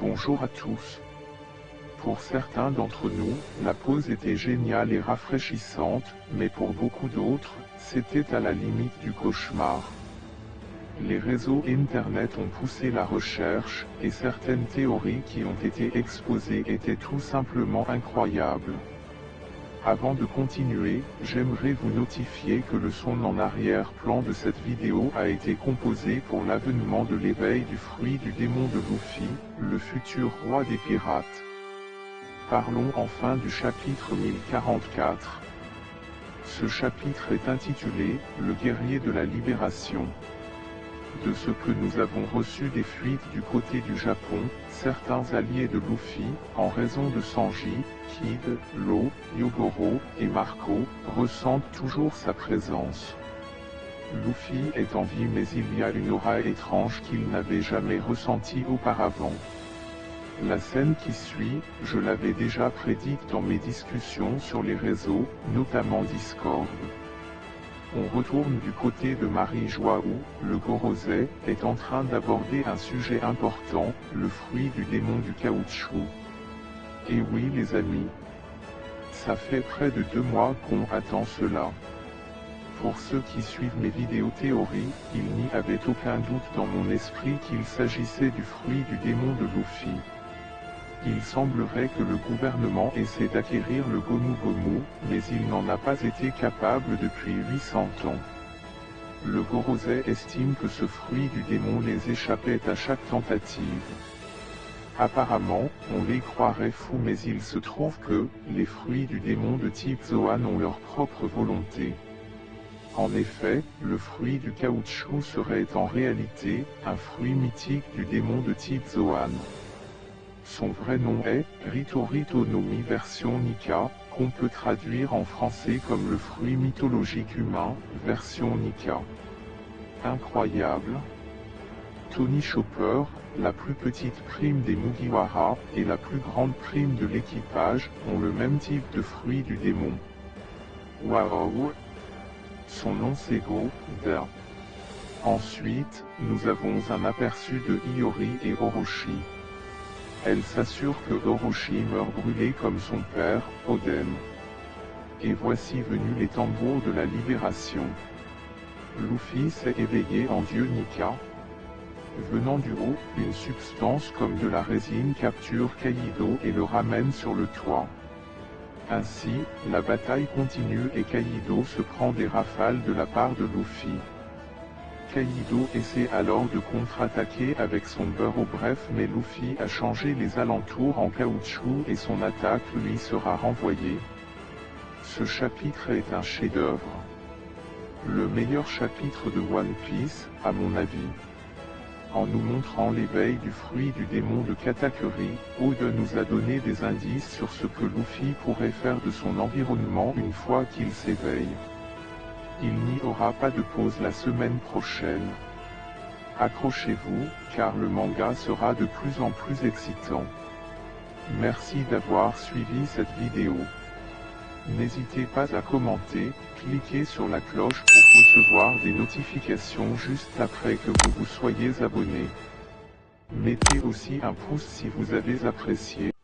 Bonjour à tous. Pour certains d'entre nous, la pause était géniale et rafraîchissante, mais pour beaucoup d'autres, c'était à la limite du cauchemar. Les réseaux Internet ont poussé la recherche, et certaines théories qui ont été exposées étaient tout simplement incroyables. Avant de continuer, j'aimerais vous notifier que le son en arrière-plan de cette vidéo a été composé pour l'avènement de l'éveil du fruit du démon de Luffy, le futur roi des pirates. Parlons enfin du chapitre 1044. Ce chapitre est intitulé « Le guerrier de la libération ». De ce que nous avons reçu des fuites du côté du Japon, certains alliés de Luffy, en raison de Sanji, Kid, Law, Yogoro et Marco, ressentent toujours sa présence. Luffy est en vie mais il y a une aura étrange qu'il n'avait jamais ressentie auparavant. La scène qui suit, je l'avais déjà prédite dans mes discussions sur les réseaux, notamment Discord. On retourne du côté de Marijoa où, le Gorosei, est en train d'aborder un sujet important, le fruit du démon du caoutchouc. Et oui les amis. Ça fait près de 2 mois qu'on attend cela. Pour ceux qui suivent mes vidéos théories, il n'y avait aucun doute dans mon esprit qu'il s'agissait du fruit du démon de Luffy. Il semblerait que le gouvernement essaie d'acquérir le Gomu Gomu, mais il n'en a pas été capable depuis 800 ans. Le Gorosei estime que ce fruit du démon les échappait à chaque tentative. Apparemment, on les croirait fous mais il se trouve que, les fruits du démon de type Zoan ont leur propre volonté. En effet, le fruit du caoutchouc serait en réalité, un fruit mythique du démon de type Zoan. Son vrai nom est Ritorito no Mi version Nika, qu'on peut traduire en français comme le fruit mythologique humain, version Nika. Incroyable. Tony Chopper, la plus petite prime des Mugiwara, et la plus grande prime de l'équipage, ont le même type de fruit du démon. Waouh! Son nom c'est Go-Da. Ensuite, nous avons un aperçu de Hiyori et Orochi. Elle s'assure que Orochi meurt brûlé comme son père, Oden. Et voici venus les tambours de la libération. Luffy s'est éveillé en dieu Nika. Venant du haut, une substance comme de la résine capture Kaido et le ramène sur le toit. Ainsi, la bataille continue et Kaido se prend des rafales de la part de Luffy. Kaido essaie alors de contre-attaquer avec son Burrow bref mais Luffy a changé les alentours en caoutchouc et son attaque lui sera renvoyée. Ce chapitre est un chef-d'œuvre. Le meilleur chapitre de One Piece, à mon avis. En nous montrant l'éveil du fruit du démon de Katakuri, Oda nous a donné des indices sur ce que Luffy pourrait faire de son environnement une fois qu'il s'éveille. Il n'y aura pas de pause la semaine prochaine. Accrochez-vous, car le manga sera de plus en plus excitant. Merci d'avoir suivi cette vidéo. N'hésitez pas à commenter, cliquez sur la cloche pour recevoir des notifications juste après que vous vous soyez abonné. Mettez aussi un pouce si vous avez apprécié.